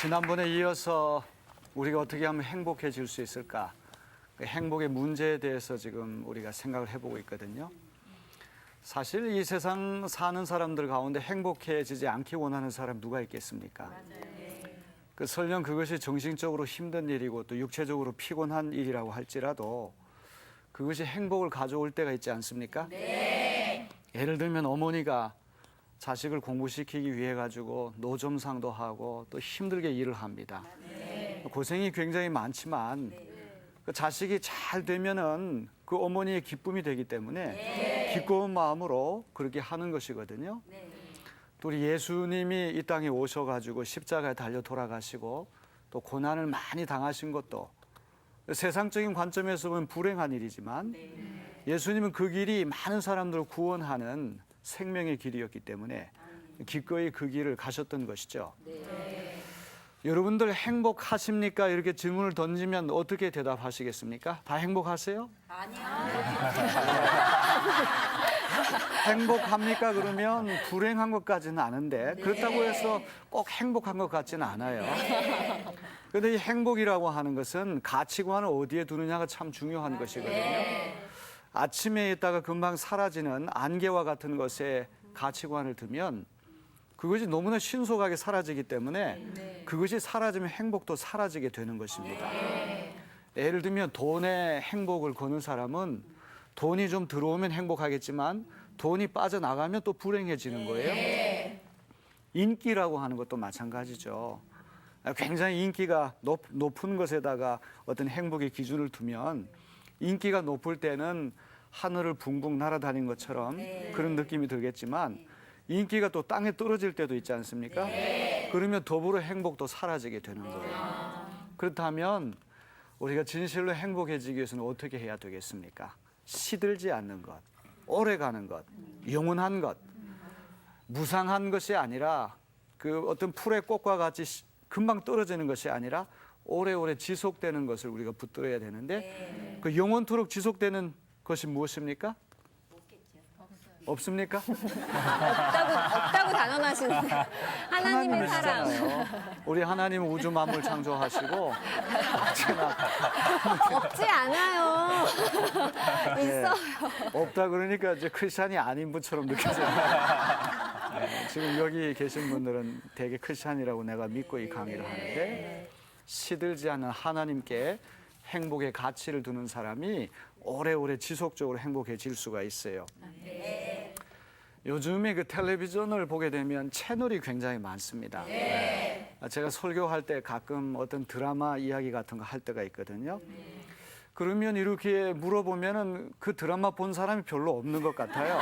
지난번에 이어서 우리가 어떻게 하면 행복해질 수 있을까? 그 행복의 문제에 대해서 지금 우리가 생각을 해보고 있거든요. 사실 이 세상 사는 사람들 가운데 행복해지지 않기 원하는 사람 누가 있겠습니까? 그 설령 그것이 정신적으로 힘든 일이고 또 육체적으로 피곤한 일이라고 할지라도 그것이 행복을 가져올 때가 있지 않습니까? 네. 예를 들면 어머니가 자식을 공부시키기 위해 가지고 노점상도 하고 또 힘들게 일을 합니다. 네. 고생이 굉장히 많지만 그 자식이 잘 되면은 그 어머니의 기쁨이 되기 때문에 기꺼운 마음으로 그렇게 하는 것이거든요. 또 우리 예수님이 이 땅에 오셔가지고 십자가에 달려 돌아가시고 또 고난을 많이 당하신 것도 세상적인 관점에서 보면 불행한 일이지만 예수님은 그 길이 많은 사람들을 구원하는 생명의 길이었기 때문에 기꺼이 그 길을 가셨던 것이죠. 여러분들 행복하십니까? 이렇게 질문을 던지면 어떻게 대답하시겠습니까? 다 행복하세요? 아니요. 행복합니까? 그러면 불행한 것까지는 아는데 그렇다고 해서 꼭 행복한 것 같지는 않아요. 그런데 이 행복이라고 하는 것은 가치관을 어디에 두느냐가 참 중요한 것이거든요. 아침에 있다가 금방 사라지는 안개와 같은 것에 가치관을 두면 그것이 너무나 신속하게 사라지기 때문에 그것이 사라지면 행복도 사라지게 되는 것입니다. 예를 들면 돈에 행복을 거는 사람은 돈이 좀 들어오면 행복하겠지만 돈이 빠져나가면 또 불행해지는 거예요. 인기라고 하는 것도 마찬가지죠. 굉장히 인기가 높은 것에다가 어떤 행복의 기준을 두면 인기가 높을 때는 하늘을 붕붕 날아다닌 것처럼 그런 느낌이 들겠지만 인기가 또 땅에 떨어질 때도 있지 않습니까? 그러면 더불어 행복도 사라지게 되는 거예요. 그렇다면 우리가 진실로 행복해지기 위해서는 어떻게 해야 되겠습니까? 시들지 않는 것, 오래가는 것, 영원한 것, 무상한 것이 아니라 그 어떤 풀의 꽃과 같이 금방 떨어지는 것이 아니라 오래오래 지속되는 것을 우리가 붙들어야 되는데 그 영원토록 지속되는 것이 무엇입니까? 없습니까? 없다고 단언하시는데 하나님의 사랑. 하나님이시잖아요. 우리 하나님은 우주 만물 창조하시고 없지 않아요. 있어요. 없다 그러니까 이제 크리스찬이 아닌 분처럼 느껴져요. 지금 여기 계신 분들은 되게 크리스찬이라고 내가 믿고 이 강의를 하는데 시들지 않는 하나님께 행복의 가치를 두는 사람이 오래오래 지속적으로 행복해질 수가 있어요. 요즘에 그 텔레비전을 보게 되면 채널이 굉장히 많습니다. 제가 설교할 때 가끔 어떤 드라마 이야기 같은 거 할 때가 있거든요. 그러면 이렇게 물어보면은 그 드라마 본 사람이 별로 없는 것 같아요.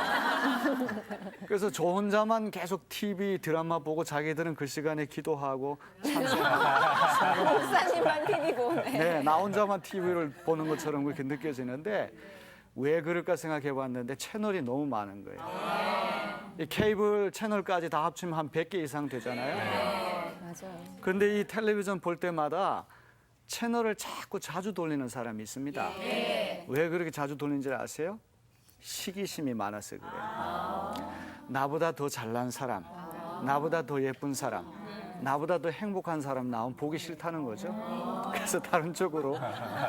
그래서 저 혼자만 계속 TV 드라마 보고 자기들은 그 시간에 기도하고 찬송하고 목사님만 TV 보네. 네, 나 혼자만 TV를 보는 것처럼 그렇게 느껴지는데 왜 그럴까 생각해 봤는데 채널이 너무 많은 거예요. 이 케이블 채널까지 다 합치면 한 100개 이상 되잖아요. 맞아요. 그런데 이 텔레비전 볼 때마다 채널을 자주 돌리는 사람이 있습니다. 왜 그렇게 자주 돌리는지 아세요? 시기심이 많아서 그래요. 나보다 더 잘난 사람, 나보다 더 예쁜 사람, 나보다 더 행복한 사람 나오면 보기 싫다는 거죠. 그래서 다른 쪽으로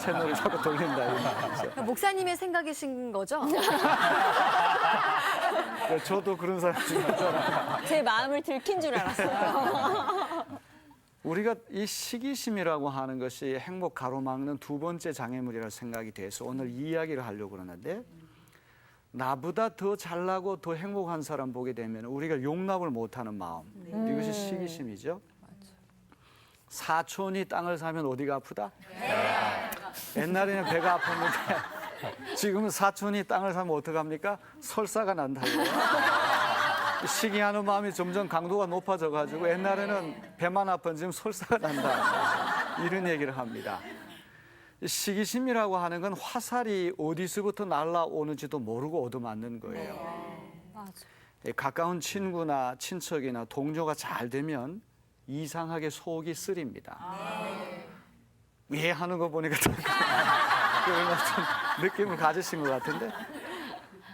채널을 자꾸 돌린다 이 말이죠. 목사님의 생각이신 거죠? 저도 그런 사람 중에 하나예요. 제 마음을 들킨 줄 알았어요. 우리가 이 시기심이라고 하는 것이 행복 가로막는 두 번째 장애물이라고 생각이 돼서 오늘 이 이야기를 하려고 그러는데 나보다 더 잘나고 더 행복한 사람 보게 되면 우리가 용납을 못하는 마음 이것이 시기심이죠. 사촌이 땅을 사면 어디가 아프다? 옛날에는 배가 아팠는데 지금은 사촌이 땅을 사면 어떡합니까? 설사가 난다고요. 시기하는 마음이 점점 강도가 높아져 가지고 옛날에는 배만 아픈 지금 설사가 난다 이런 얘기를 합니다. 시기심이라고 하는 건 화살이 어디서부터 날아오는지도 모르고 얻어맞는 거예요. 맞아. 가까운 친구나 친척이나 동료가 잘 되면 이상하게 속이 쓰립니다. 왜 하는 거 보니까 그런 어떤 느낌을 가지신 것 같은데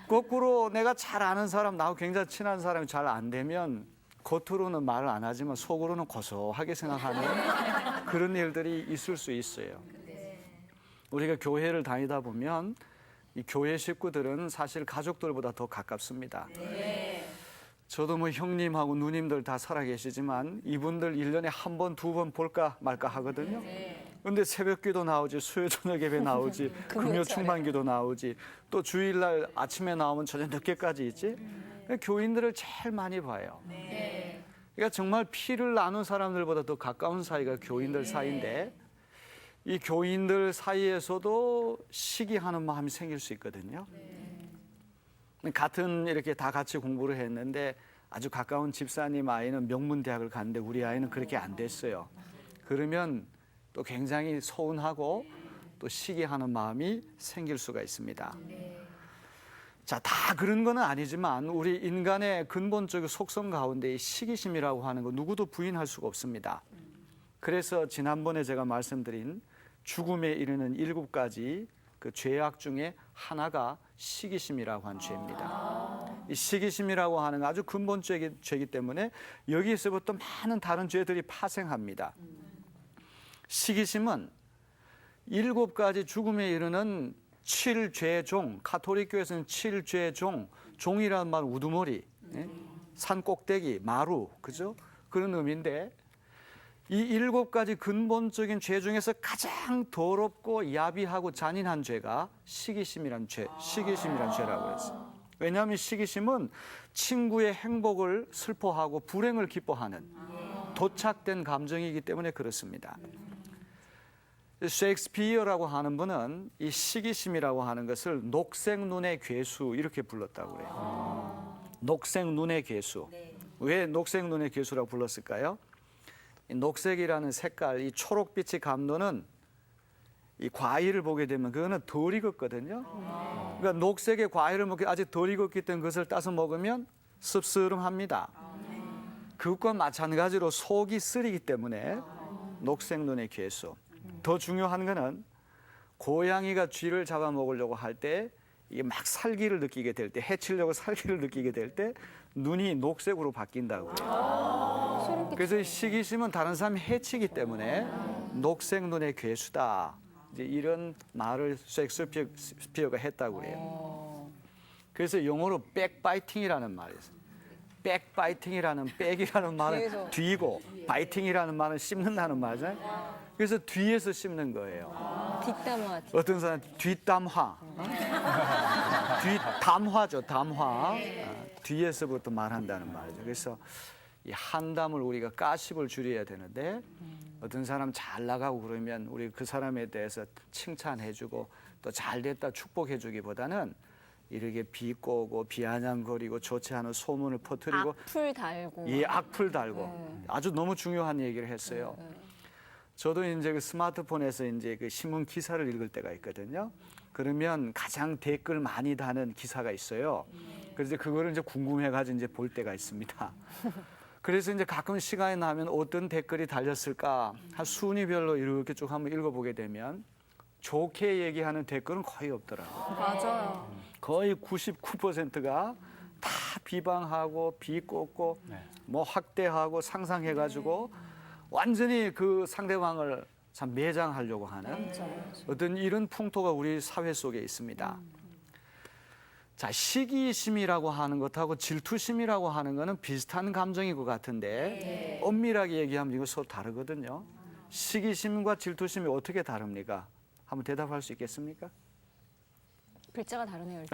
거꾸로 내가 잘 아는 사람, 나하고 굉장히 친한 사람이 잘 안 되면 겉으로는 말을 안 하지만 속으로는 고소하게 생각하는 그런 일들이 있을 수 있어요. 우리가 교회를 다니다 보면 이 교회 식구들은 사실 가족들보다 더 가깝습니다. 저도 뭐 형님하고 누님들 다 살아계시지만 이분들 1년에 한 번, 두 번 볼까 말까 하거든요. 근데 새벽기도 나오지, 수요 저녁 예배 나오지, 금요 충만기도 나오지, 또 주일날 아침에 나오면 저녁 늦게까지 있지. 교인들을 제일 많이 봐요. 그러니까 정말 피를 나눈 사람들보다 더 가까운 사이가 교인들 사이인데 이 교인들 사이에서도 시기하는 마음이 생길 수 있거든요. 같은 이렇게 다 같이 공부를 했는데 아주 가까운 집사님 아이는 명문대학을 갔는데 우리 아이는 그렇게 안 됐어요. 그러면 또 굉장히 서운하고 또 시기하는 마음이 생길 수가 있습니다. 자, 다 그런 건 아니지만 우리 인간의 근본적인 속성 가운데 이 시기심이라고 하는 거 누구도 부인할 수가 없습니다. 그래서 지난번에 제가 말씀드린 죽음에 이르는 7가지 그 죄악 중에 하나가 시기심이라고 한 죄입니다. 이 시기심이라고 하는 건 아주 근본적인 죄이기 때문에 여기에서부터 많은 다른 죄들이 파생합니다. 시기심은 7가지 죽음에 이르는 7죄종, 가톨릭교에서는 7죄종, 종이라는 말은 우두머리, 산 꼭대기, 마루, 그죠? 그런 의미인데 이 7가지 근본적인 죄 중에서 가장 더럽고 야비하고 잔인한 죄가 시기심이란 죄라고 했어요. 왜냐하면 시기심은 친구의 행복을 슬퍼하고 불행을 기뻐하는 도착된 감정이기 때문에 그렇습니다. 셰익스피어라고 하는 분은 이 시기심이라고 하는 것을 녹색 눈의 괴수 이렇게 불렀다고 그래요. 녹색 눈의 괴수. 왜 녹색 눈의 괴수라고 불렀을까요? 이 녹색이라는 색깔, 이 초록빛이 감도는 이 과일을 보게 되면 그거는 덜 익었거든요. 그러니까 녹색의 과일을 먹기 아직 덜 익었기 때문에 그것을 따서 먹으면 씁쓸합니다. 그것과 마찬가지로 속이 쓰리기 때문에 녹색 눈의 괴수. 더 중요한 거는 고양이가 쥐를 잡아먹으려고 할 때 이게 막 살기를 느끼게 될 때, 해치려고 살기를 느끼게 될 때 눈이 녹색으로 바뀐다고 해요. 그래서 이 시기심은 다른 사람이 해치기 때문에 녹색 눈의 괴수다. 이제 이런 말을 셰익스피어가 했다고 해요. 그래서 영어로 백바이팅이라는 말이 있어요. 백바이팅이라는 백이라는 말은 뒤고 바이팅이라는 말은 씹는다는 말이잖아요. 그래서 뒤에서 씹는 거예요. 뒷담화. 어떤 사람 뒷담화, 뒷담화죠, 담화. 뒤에서부터 말한다는 말이죠. 그래서 이 한담을 우리가 가십을 줄여야 되는데 어떤 사람 잘 나가고 그러면 우리 그 사람에 대해서 칭찬해주고 또 잘됐다 축복해주기보다는 이렇게 비꼬고 비아냥거리고 좋지 않은 소문을 퍼뜨리고 악플 달고. 이 악플 달고 아주 너무 중요한 얘기를 했어요. 저도 이제 그 스마트폰에서 이제 그 신문 기사를 읽을 때가 있거든요. 그러면 가장 댓글 많이 다는 기사가 있어요. 그래서 그거를 이제 궁금해가지고 이제 볼 때가 있습니다. 그래서 이제 가끔 시간이 나면 어떤 댓글이 달렸을까 한 순위별로 이렇게 쭉 한번 읽어보게 되면 좋게 얘기하는 댓글은 거의 없더라고요. 맞아요. 거의 99%가 다 비방하고 비꼬고 뭐 확대하고 상상해가지고 완전히 그 상대방을 참 매장하려고 하는 어떤 이런 풍토가 우리 사회 속에 있습니다. 자, 시기심이라고 하는 것하고 질투심이라고 하는 것은 비슷한 감정인 것 같은데 엄밀하게 얘기하면 이거 서로 다르거든요. 시기심과 질투심이 어떻게 다릅니까? 한번 대답할 수 있겠습니까? 글자가 다르네요.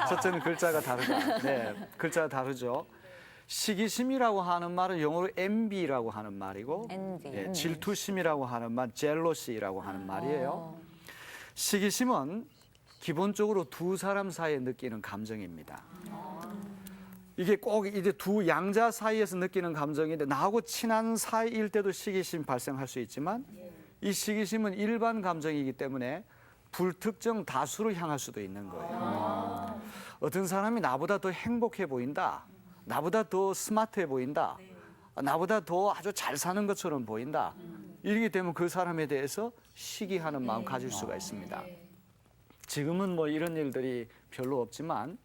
첫째는 글자가 다르다. 네, 글자가 다르죠. 시기심이라고 하는 말은 영어로 envy라고 하는 말이고 envy. 질투심이라고 하는 말, jealousy라고 하는 말이에요. 시기심은 기본적으로 두 사람 사이에 느끼는 감정입니다. 이게 꼭 이제 두 양자 사이에서 느끼는 감정인데 나하고 친한 사이일 때도 시기심 발생할 수 있지만 이 시기심은 일반 감정이기 때문에 불특정 다수를 향할 수도 있는 거예요. 어떤 사람이 나보다 더 행복해 보인다. 나보다 더 스마트해 보인다. 나보다 더 아주 잘 사는 것처럼 보인다. 이렇게 되면 그 사람에 대해서 시기하는 마음 가질 수가 있습니다. 지금은 뭐 이런 일들이 별로 없지만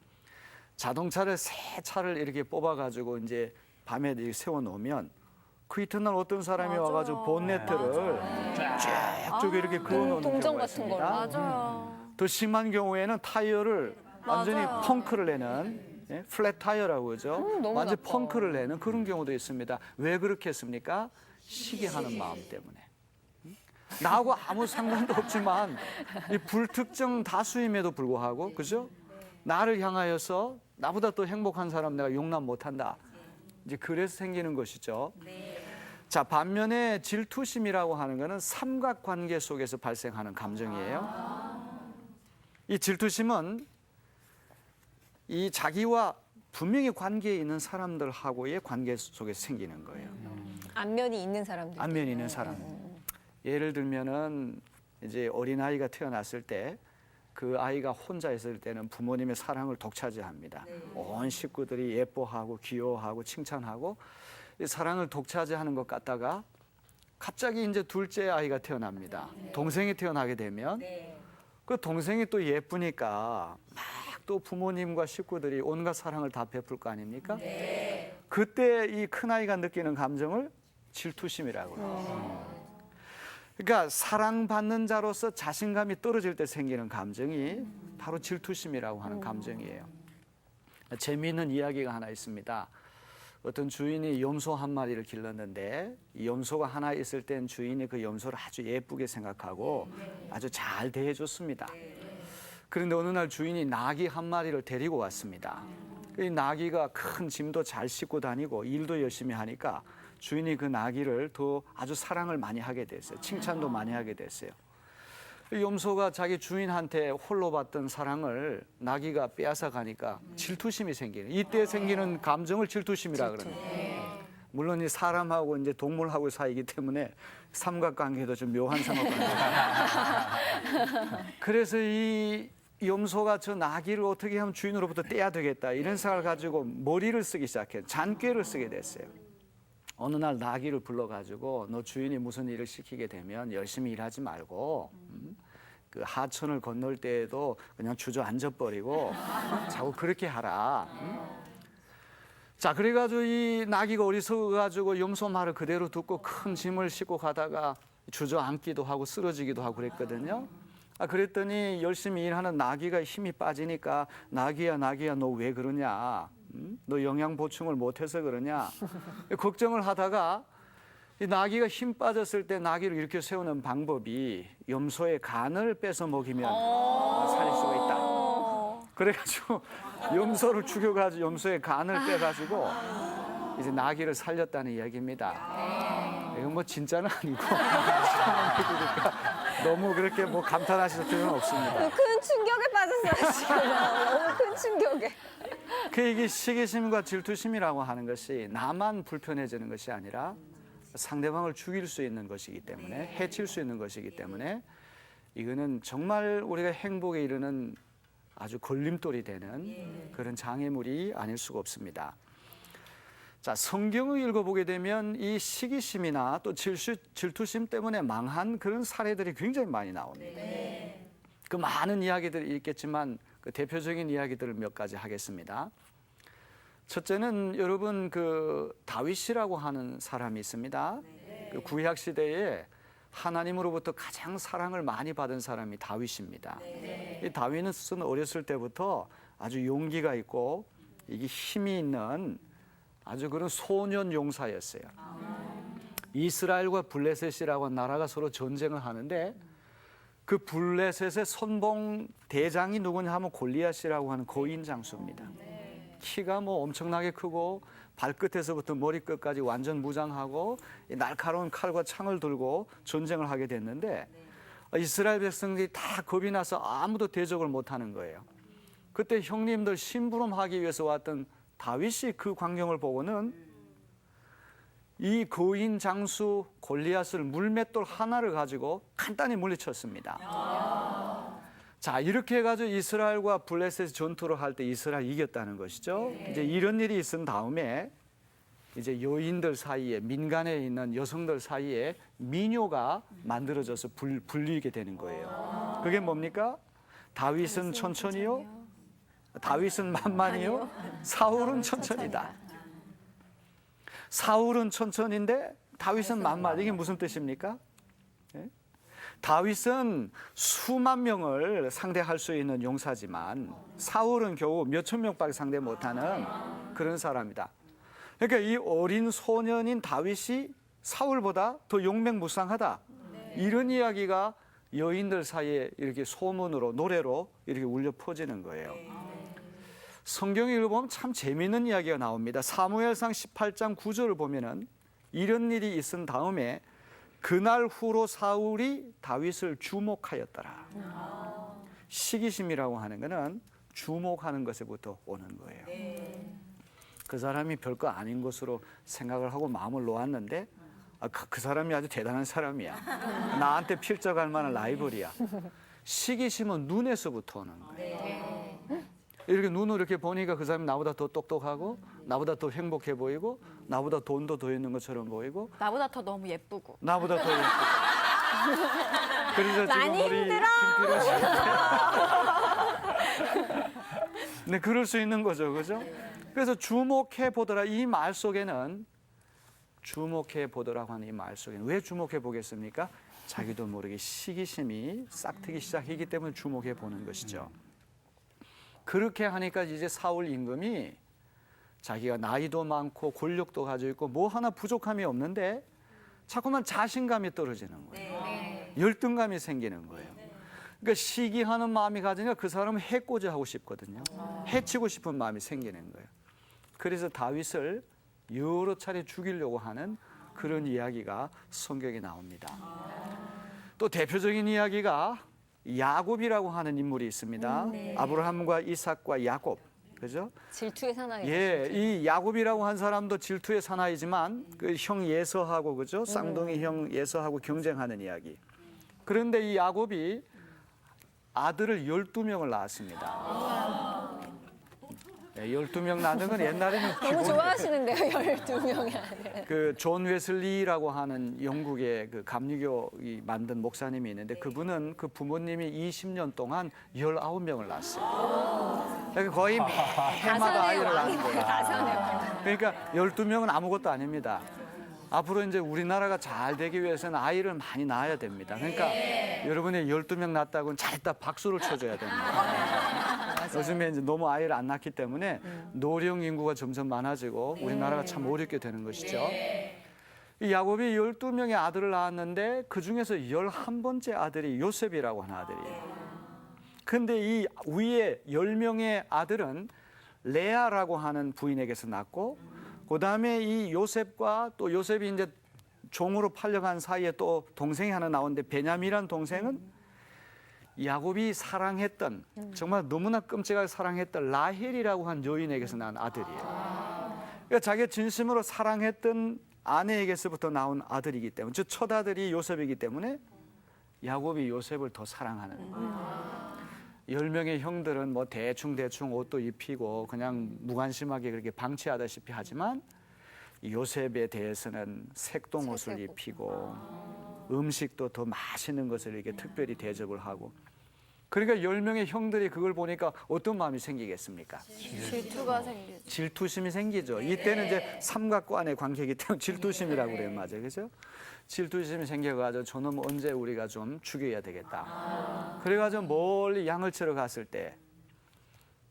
자동차를 새 차를 이렇게 뽑아가지고 이제 밤에 이렇게 세워놓으면 그 이튿날 어떤 사람이 맞아요. 와가지고 본네트를 쫙 이렇게 그어놓는 동전 경우가 같은 있습니다. 걸로. 맞아요. 더 심한 경우에는 타이어를 완전히 맞아요. 펑크를 내는 플랫 타이어라고 그러죠. 너무 완전 나빠. 펑크를 내는 그런 경우도 있습니다. 왜 그렇게 했습니까? 시기하는 마음 때문에. 나하고 아무 상관도 없지만 이 불특정 다수임에도 불구하고 그죠? 나를 향하여서 나보다 더 행복한 사람 내가 용납 못한다. 이제 그래서 생기는 것이죠. 자, 반면에 질투심이라고 하는 것은 삼각관계 속에서 발생하는 감정이에요. 이 질투심은 이 자기와 분명히 관계에 있는 사람들하고의 관계 속에서 생기는 거예요. 안면이 있는 사람들. 안면이 있는 사람. 예를 들면은 이제 어린아이가 태어났을 때 그 아이가 혼자 있을 때는 부모님의 사랑을 독차지합니다. 온 식구들이 예뻐하고 귀여워하고 칭찬하고 이 사랑을 독차지하는 것 같다가 갑자기 이제 둘째 아이가 태어납니다. 동생이 태어나게 되면 그 동생이 또 예쁘니까 막 또 부모님과 식구들이 온갖 사랑을 다 베풀 거 아닙니까? 그때 이 큰아이가 느끼는 감정을 질투심이라고 해요. 그러니까 사랑받는 자로서 자신감이 떨어질 때 생기는 감정이 바로 질투심이라고 하는 감정이에요. 재미있는 이야기가 하나 있습니다. 어떤 주인이 염소 한 마리를 길렀는데 이 염소가 하나 있을 땐 주인이 그 염소를 아주 예쁘게 생각하고 아주 잘 대해줬습니다. 그런데 어느 날 주인이 나귀 한 마리를 데리고 왔습니다. 이 나귀가 큰 짐도 잘 싣고 다니고 일도 열심히 하니까 주인이 그 나귀를 더 아주 사랑을 많이 하게 됐어요. 칭찬도 많이 하게 됐어요. 염소가 자기 주인한테 홀로 받던 사랑을 나귀가 빼앗아 가니까 질투심이 생기는, 이때 생기는 감정을 질투심이라 그럽니다. 물론 이 사람하고 이제 동물하고 사이기 때문에 삼각관계도 좀 묘한 삼각관계. 그래서 이 염소가 저 나귀를 어떻게 하면 주인으로부터 떼야 되겠다 이런 생각을 가지고 머리를 쓰기 시작해요. 잔꾀를 쓰게 됐어요. 어느 날 나귀를 불러가지고 너 주인이 무슨 일을 시키게 되면 열심히 일하지 말고 그 하천을 건널 때에도 그냥 주저앉아버리고 자꾸 그렇게 하라. 자, 그래가지고 이 나귀가 어리석어가지고 염소 말을 그대로 듣고 큰 짐을 싣고 가다가 주저앉기도 하고 쓰러지기도 하고 그랬거든요. 그랬더니 열심히 일하는 나귀가 힘이 빠지니까 나귀야 너 왜 그러냐? 너 영양 보충을 못해서 그러냐? 걱정을 하다가 이 나귀가 힘 빠졌을 때 나귀를 이렇게 세우는 방법이 염소의 간을 뺏어 먹이면 살릴 수가 있다. 그래가지고 염소를 죽여가지고 염소의 간을 빼가지고 이제 나귀를 살렸다는 이야기입니다. 이건 뭐 진짜는 아니고 너무 그렇게 뭐 감탄하실 필요는 없습니다. 큰 충격에 빠졌어요, 지금. 너무 큰 충격에. 그 이게 시기심과 질투심이라고 하는 것이 나만 불편해지는 것이 아니라 상대방을 죽일 수 있는 것이기 때문에 해칠 수 있는 것이기 때문에 이거는 정말 우리가 행복에 이르는 아주 걸림돌이 되는 그런 장애물이 아닐 수가 없습니다. 자, 성경을 읽어보게 되면 이 시기심이나 또 질투심 때문에 망한 그런 사례들이 굉장히 많이 나옵니다. 그 많은 이야기들이 있겠지만 그 대표적인 이야기들을 몇 가지 하겠습니다. 첫째는 여러분 그 다윗이라고 하는 사람이 있습니다. 그 구약 시대에 하나님으로부터 가장 사랑을 많이 받은 사람이 다윗입니다. 이 다윗은 어렸을 때부터 아주 용기가 있고 이게 힘이 있는 아주 그런 소년 용사였어요. 이스라엘과 블레셋이라고 하는 나라가 서로 전쟁을 하는데 그 블레셋의 선봉 대장이 누구냐 하면 골리앗이라고 하는 거인 장수입니다. 키가 뭐 엄청나게 크고 발끝에서부터 머리끝까지 완전 무장하고 날카로운 칼과 창을 들고 전쟁을 하게 됐는데 이스라엘 백성들이 다 겁이 나서 아무도 대적을 못하는 거예요. 그때 형님들 심부름하기 위해서 왔던 다윗이 그 광경을 보고는 이 거인 장수 골리앗을 물맷돌 하나를 가지고 간단히 물리쳤습니다. 자, 이렇게 해가지고 이스라엘과 블레셋 전투를 할 때 이스라엘 이겼다는 것이죠. 이제 이런 일이 있은 다음에 이제 여인들 사이에 민간에 있는 여성들 사이에 미녀가 만들어져서 불리게 되는 거예요. 그게 뭡니까? 다윗은 천천히요, 다윗은 만만이요, 사울은 천천이다. 사울은 천천인데 다윗은 만만. 이게 무슨 뜻입니까? 예? 다윗은 수만 명을 상대할 수 있는 용사지만 사울은 겨우 몇천 명밖에 상대 못하는 그런 사람이다. 그러니까 이 어린 소년인 다윗이 사울보다 더 용맹무쌍하다. 이런 이야기가 여인들 사이에 이렇게 소문으로, 노래로 이렇게 울려 퍼지는 거예요. 성경에 읽어보면 참 재미있는 이야기가 나옵니다. 사무엘상 18장 9절을 보면은 이런 일이 있은 다음에 그날 후로 사울이 다윗을 주목하였더라. 시기심이라고 하는 것은 주목하는 것에부터 오는 거예요. 그 사람이 별거 아닌 것으로 생각을 하고 마음을 놓았는데 그 사람이 아주 대단한 사람이야. 나한테 필적할 만한 라이벌이야. 시기심은 눈에서부터 오는 거예요. 이렇게 눈으로 이렇게 보니까 그 사람이 나보다 더 똑똑하고 나보다 더 행복해 보이고 나보다 돈도 더 있는 것처럼 보이고 나보다 더 너무 예쁘고. 나보다 더 예쁘고. 그래서 지금 많이 우리 힘들어. 김필호 씨 네, 그럴 수 있는 거죠, 그죠? 그래서 주목해 보더라. 이 말 속에는 주목해 보더라고 하는 이 말 속에는 왜 주목해 보겠습니까? 자기도 모르게 시기심이 싹트기 시작하기 때문에 주목해 보는 것이죠. 그렇게 하니까 이제 사울 임금이 자기가 나이도 많고 권력도 가지고 있고 뭐 하나 부족함이 없는데 자꾸만 자신감이 떨어지는 거예요. 열등감이 생기는 거예요. 그러니까 시기하는 마음이 가지니까 그 사람은 해코지하고 싶거든요. 해치고 싶은 마음이 생기는 거예요. 그래서 다윗을 여러 차례 죽이려고 하는 그런 이야기가 성경에 나옵니다. 또 대표적인 이야기가 야곱이라고 하는 인물이 있습니다. 아브라함과 이삭과 야곱, 그죠? 질투의 사나이. 예, 이 야곱이라고 한 사람도 질투의 사나이지만 그 형 예서하고 그죠? 쌍둥이 형 예서하고 경쟁하는 이야기. 그런데 이 야곱이 아들을 12명을 낳았습니다. 네, 12명 낳는 건 옛날에는 너무 기본. 좋아하시는데요, 12명이 아니라. 그 존 웨슬리라고 하는 영국의 그 감리교이 만든 목사님이 있는데 그분은 그 부모님이 20년 동안 19명을 낳았어요. 그러니까 거의 해마다 아이를 낳는 거예요. 그러니까 12명은 아무것도 아닙니다. 앞으로 이제 우리나라가 잘 되기 위해서는 아이를 많이 낳아야 됩니다. 그러니까 여러분이 12명 낳았다고는 잘했다 박수를 쳐줘야 됩니다. 요즘에 이제 너무 아이를 안 낳기 때문에 노령 인구가 점점 많아지고 우리나라가 참 어렵게 되는 것이죠. 이 야곱이 12명의 아들을 낳았는데 그 중에서 11번째 아들이 요셉이라고 하는 아들이에요. 근데 이 위에 10명의 아들은 레아라고 하는 부인에게서 낳고 그다음에 이 요셉과 또 요셉이 이제 종으로 팔려간 사이에 또 동생이 하나 나오는데 베냐민이라는 동생은 야곱이 사랑했던 정말 너무나 끔찍하게 사랑했던 라헬이라고 한 여인에게서 난 아들이에요. 그러니까 자기가 진심으로 사랑했던 아내에게서부터 나온 아들이기 때문에 즉 첫 아들이 요셉이기 때문에 야곱이 요셉을 더 사랑하는 거예요. 10명의 형들은 뭐 대충 옷도 입히고 그냥 무관심하게 그렇게 방치하다시피 하지만 요셉에 대해서는 색동옷을 입히고 음식도 더 맛있는 것을 이렇게 특별히 대접을 하고 그러니까 10명의 형들이 그걸 보니까 어떤 마음이 생기겠습니까? 질투가 생기죠. 질투심이 생기죠. 이때는 이제 삼각관의 관계이기 때문에 질투심이라고 그래요. 맞아요. 그죠? 질투심이 생겨가지고 저놈 언제 우리가 좀 죽여야 되겠다. 그래가지고 멀리 양을 치러 갔을 때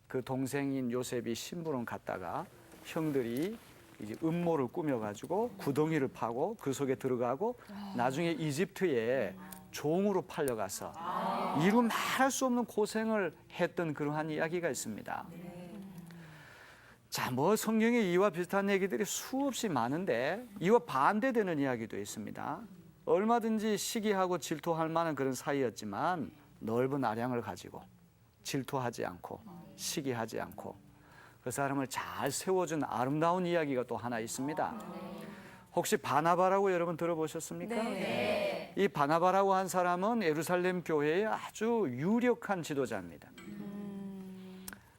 그 동생인 요셉이 심부름 갔다가 형들이 이제 음모를 꾸며가지고 구덩이를 파고 그 속에 들어가고 나중에 이집트에 종으로 팔려가서 이루 말할 수 없는 고생을 했던 그러한 이야기가 있습니다. 자, 뭐 성경에 이와 비슷한 얘기들이 수없이 많은데 이와 반대되는 이야기도 있습니다. 얼마든지 시기하고 질투할 만한 그런 사이였지만 넓은 아량을 가지고 질투하지 않고 시기하지 않고 그 사람을 잘 세워준 아름다운 이야기가 또 하나 있습니다. 혹시 바나바라고 여러분 들어보셨습니까? 네. 이 바나바라고 한 사람은 예루살렘 교회의 아주 유력한 지도자입니다.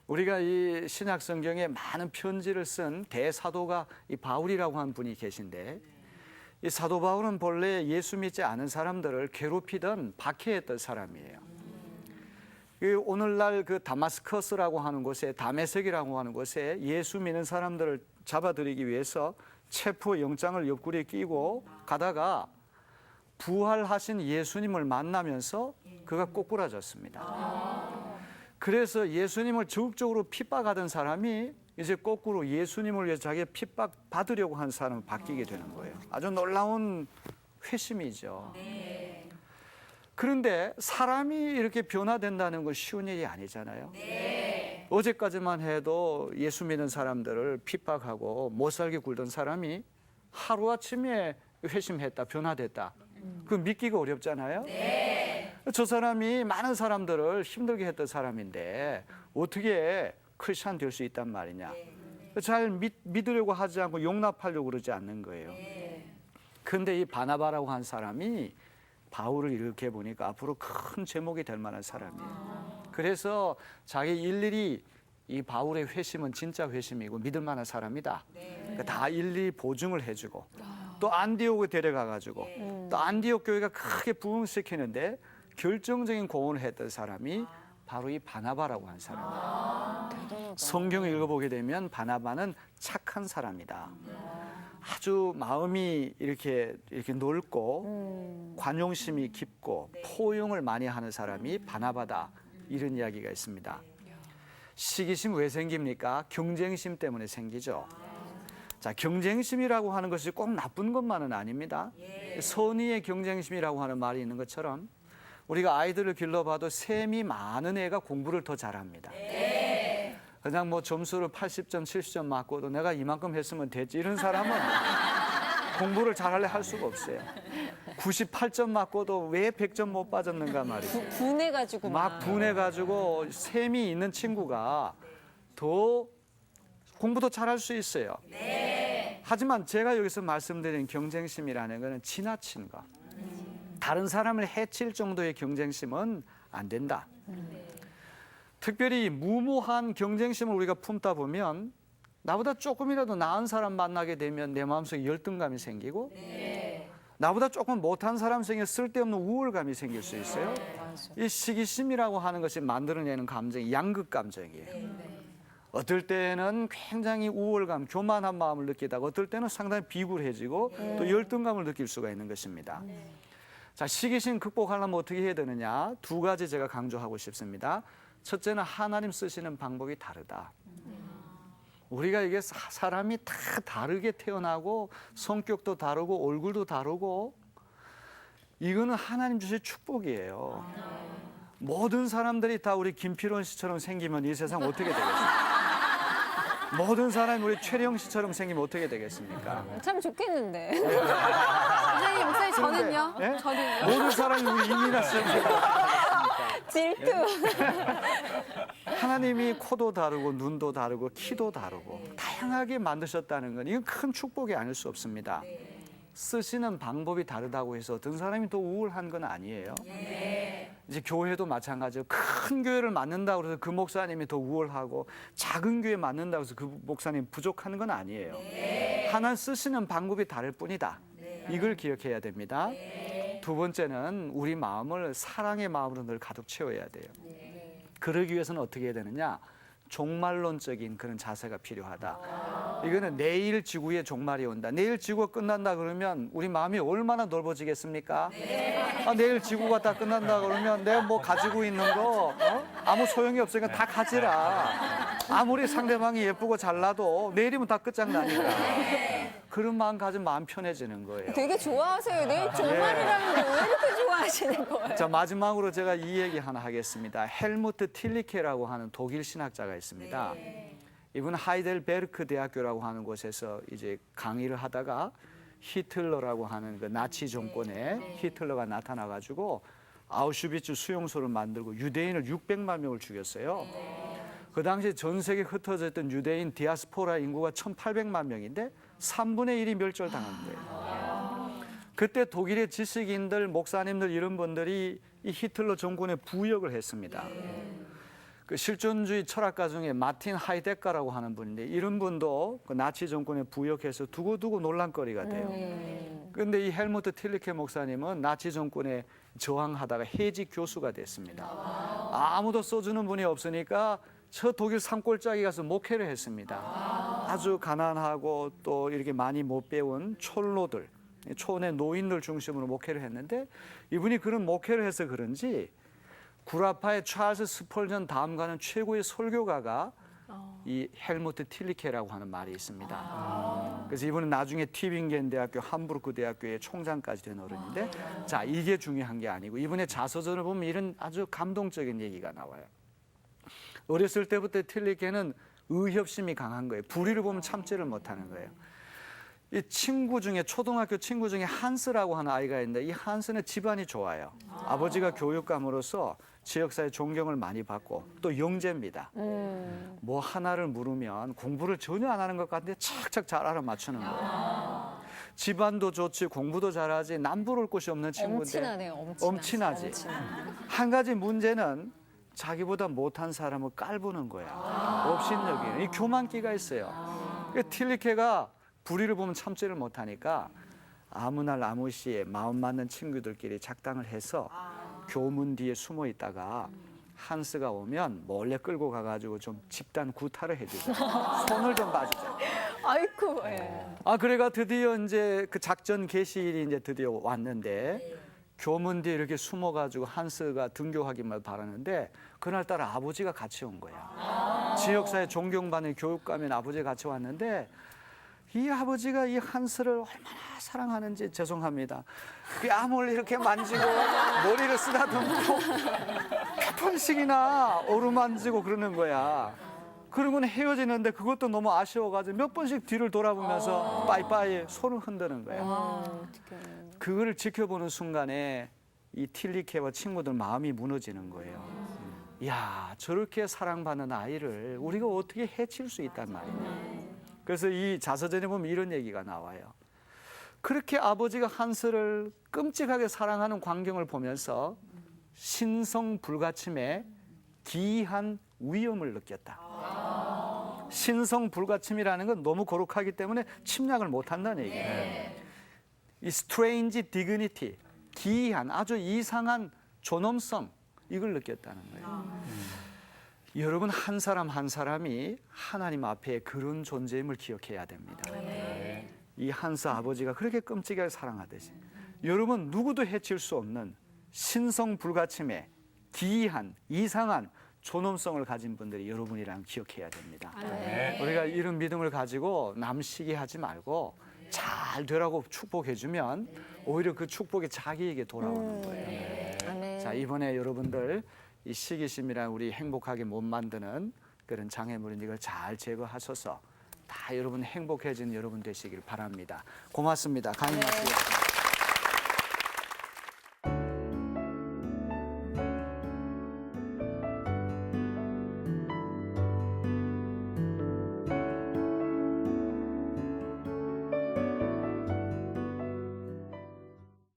우리가 이 신약 성경에 많은 편지를 쓴 대사도가 이 바울이라고 한 분이 계신데 이 사도 바울은 본래 예수 믿지 않은 사람들을 괴롭히던 박해했던 사람이에요. 오늘날 그 다마스커스라고 하는 곳에 다메섹이라고 하는 곳에 예수 믿는 사람들을 잡아들이기 위해서 체포 영장을 옆구리에 끼고 가다가 부활하신 예수님을 만나면서 그가 꼬꾸라졌습니다. 그래서 예수님을 적극적으로 핍박하던 사람이 이제 거꾸로 예수님을 위해서 자기가 핍박 받으려고 한 사람을 바뀌게 되는 거예요. 아주 놀라운 회심이죠. 그런데 사람이 이렇게 변화된다는 건 쉬운 일이 아니잖아요. 어제까지만 해도 예수 믿는 사람들을 핍박하고 못 살게 굴던 사람이 하루아침에 회심했다, 변화됐다. 그 믿기가 어렵잖아요. 저 사람이 많은 사람들을 힘들게 했던 사람인데 어떻게 크리스찬 될 수 있단 말이냐. 잘 믿으려고 하지 않고 용납하려고 그러지 않는 거예요. 그런데 이 바나바라고 한 사람이 바울을 이렇게 보니까 앞으로 큰 제목이 될 만한 사람이에요. 그래서 자기 일일이 이 바울의 회심은 진짜 회심이고 믿을 만한 사람이다. 그러니까 다 일일이 보증을 해주고 또 안디옥에 데려가가지고 또 안디옥 교회가 크게 부흥시키는데 결정적인 공헌을 했던 사람이 바로 이 바나바라고 한 사람이에요. 성경을 읽어보게 되면 바나바는 착한 사람이다. 아주 마음이 이렇게 넓고 관용심이 깊고 포용을 많이 하는 사람이 바나바다. 이런 이야기가 있습니다. 시기심 왜 생깁니까? 경쟁심 때문에 생기죠. 자, 경쟁심이라고 하는 것이 꼭 나쁜 것만은 아닙니다. 선의의 경쟁심이라고 하는 말이 있는 것처럼 우리가 아이들을 길러봐도 셈이 많은 애가 공부를 더 잘합니다. 그냥 뭐 점수를 80점, 70점 맞고도 내가 이만큼 했으면 됐지 이런 사람은 공부를 잘하려 할 수가 없어요. 98점 맞고도 왜 100점 못 빠졌는가 말이죠. 분해가지고 막 분해가지고 셈이 있는 친구가 더 공부도 잘할 수 있어요. 하지만 제가 여기서 말씀드린 경쟁심이라는 것은 지나친 것. 다른 사람을 해칠 정도의 경쟁심은 안 된다. 특별히 무모한 경쟁심을 우리가 품다 보면 나보다 조금이라도 나은 사람 만나게 되면 내 마음속에 열등감이 생기고 나보다 조금 못한 사람 생겨 쓸데없는 우월감이 생길 수 있어요. 이 시기심이라고 하는 것이 만들어내는 감정이 양극 감정이에요. 어떨 때는 굉장히 우월감, 교만한 마음을 느끼다가 어떨 때는 상당히 비굴해지고 또 열등감을 느낄 수가 있는 것입니다. 자, 시기심 극복하려면 어떻게 해야 되느냐? 두 가지 제가 강조하고 싶습니다. 첫째는 하나님 쓰시는 방법이 다르다. 우리가 이게 사람이 다 다르게 태어나고 성격도 다르고 얼굴도 다르고 이거는 하나님 주신 축복이에요. 모든 사람들이 다 우리 김필원 씨처럼 생기면 이 세상 어떻게 되겠습니까? 모든 사람이 우리 최령 씨처럼 생기면 어떻게 되겠습니까? 참 좋겠는데. 선생님, 목사님 저는요? 예? 저는요? 모든 사람이 우리 이민아 씨처럼 질투. 하나님이 코도 다르고 눈도 다르고 키도 다르고 다양하게 만드셨다는 건 이건 큰 축복이 아닐 수 없습니다. 쓰시는 방법이 다르다고 해서 어떤 사람이 더 우월한 건 아니에요. 이제 교회도 마찬가지예요. 큰 교회를 맡는다고 해서 그 목사님이 더 우월하고 작은 교회 맡는다고 해서 그 목사님 부족한 건 아니에요. 하나님 쓰시는 방법이 다를 뿐이다. 이걸 기억해야 됩니다. 두 번째는 우리 마음을 사랑의 마음으로 늘 가득 채워야 돼요. 그러기 위해서는 어떻게 해야 되느냐? 종말론적인 그런 자세가 필요하다. 이거는 내일 지구에 종말이 온다. 내일 지구가 끝난다 그러면 우리 마음이 얼마나 넓어지겠습니까? 아, 내일 지구가 다 끝난다 그러면 내가 뭐 가지고 있는 거 아무 소용이 없으니까 다 가지라. 아무리 상대방이 예쁘고 잘나도 내일이면 다 끝장나니까. 그런 마음 가지면 마음 편해지는 거예요. 되게 좋아하세요. 내일 종말이라는데 왜 이렇게 좋아하시는 거예요? 자, 마지막으로 제가 이 얘기 하나 하겠습니다. 헬무트 틸리케라고 하는 독일 신학자가 있습니다. 이분은 하이델베르크 대학교라고 하는 곳에서 이제 강의를 하다가 히틀러라고 하는 그 나치 정권에 히틀러가 나타나가지고 아우슈비츠 수용소를 만들고 유대인을 600만 명을 죽였어요. 그 당시 전 세계에 흩어져 있던 유대인 디아스포라 인구가 1,800만 명인데 3분의 1이 멸절당한 거예요. 그때 독일의 지식인들, 목사님들 이런 분들이 이 히틀러 정권에 부역을 했습니다. 그 실존주의 철학가 중에 마틴 하이데거라고 하는 분인데 이런 분도 그 나치 정권에 부역해서 두고두고 논란거리가 돼요. 그런데 이 헬무트 틸리케 목사님은 나치 정권에 저항하다가 해직 교수가 됐습니다. 아무도 써주는 분이 없으니까 저 독일 산골짜기 가서 목회를 했습니다. 아주 가난하고 또 이렇게 많이 못 배운 촌로들, 촌의 노인들 중심으로 목회를 했는데 이분이 그런 목회를 해서 그런지 구라파의 찰스 스펄전 다음 가는 최고의 설교가가 이 헬무트 틸리케라고 하는 말이 있습니다. 그래서 이분은 나중에 튜빙겐 대학교, 함부르크 대학교의 총장까지 된 어른인데 자, 이게 중요한 게 아니고 이분의 자서전을 보면 이런 아주 감동적인 얘기가 나와요. 어렸을 때부터 틸리케는 의협심이 강한 거예요. 불의를 보면 참지를 못하는 거예요. 이 친구 중에 초등학교 친구 중에 한스라고 하는 아이가 있는데 이 한스는 집안이 좋아요. 아버지가 교육감으로서 지역사회 존경을 많이 받고 또 영재입니다. 뭐 하나를 물으면 공부를 전혀 안 하는 것 같은데 착착 잘 알아맞추는 거예요. 집안도 좋지 공부도 잘하지 남부를 곳이 없는 친구인데 엄친하네요. 엄친하지. 한 가지 문제는 자기보다 못한 사람을 깔보는 거야. 업신여기는. 이 교만기가 있어요. 틸리케가 불의를 보면 참지를 못하니까 아무 날 아무 시에 마음 맞는 친구들끼리 작당을 해서 교문 뒤에 숨어 있다가 한스가 오면 몰래 끌고 가가지고 좀 집단 구타를 해주죠. 손을 좀 봐주죠. 아이쿠. 예. 그래가 드디어 이제 그 작전 개시일이 이제 드디어 왔는데 교문 뒤에 이렇게 숨어가지고 한스가 등교하기만 바라는데 그날따라 아버지가 같이 온 거야. 지역사회 존경받는 교육감인 아버지가 같이 왔는데 이 아버지가 이 한스를 얼마나 사랑하는지 죄송합니다. 뺨을 이렇게 만지고 머리를 쓰다듬고 몇 번씩이나 어루만지고 그러는 거야. 그러고는 헤어지는데 그것도 너무 아쉬워가지고 몇 번씩 뒤를 돌아보면서 빠이빠이 손을 흔드는 거야. 그거를 지켜보는 순간에 이 틸리케와 친구들 마음이 무너지는 거예요. 야, 저렇게 사랑받는 아이를 우리가 어떻게 해칠 수 있단 말이냐. 그래서 이 자서전에 보면 이런 얘기가 나와요. 그렇게 아버지가 한스를 끔찍하게 사랑하는 광경을 보면서 신성 불가침에 기이한 위험을 느꼈다. 신성 불가침이라는 건 너무 거룩하기 때문에 침략을 못한다는 얘기예요. 이 strange dignity, 기이한 아주 이상한 존엄성 이걸 느꼈다는 거예요. 여러분 한 사람 한 사람이 하나님 앞에 그런 존재임을 기억해야 됩니다. 이 한스 아버지가 그렇게 끔찍하게 사랑하듯이 여러분 누구도 해칠 수 없는 신성 불가침의 기이한 이상한 존엄성을 가진 분들이 여러분이랑 기억해야 됩니다. 우리가 이런 믿음을 가지고 남 시기하지 말고 잘 되라고 축복해주면 오히려 그 축복이 자기에게 돌아오는 거예요. 자, 이번에 여러분들 이 시기심이랑 우리 행복하게 못 만드는 그런 장애물인 이걸 잘 제거하셔서 다 여러분 행복해진 여러분 되시길 바랍니다. 고맙습니다. 강의 마치겠습니다.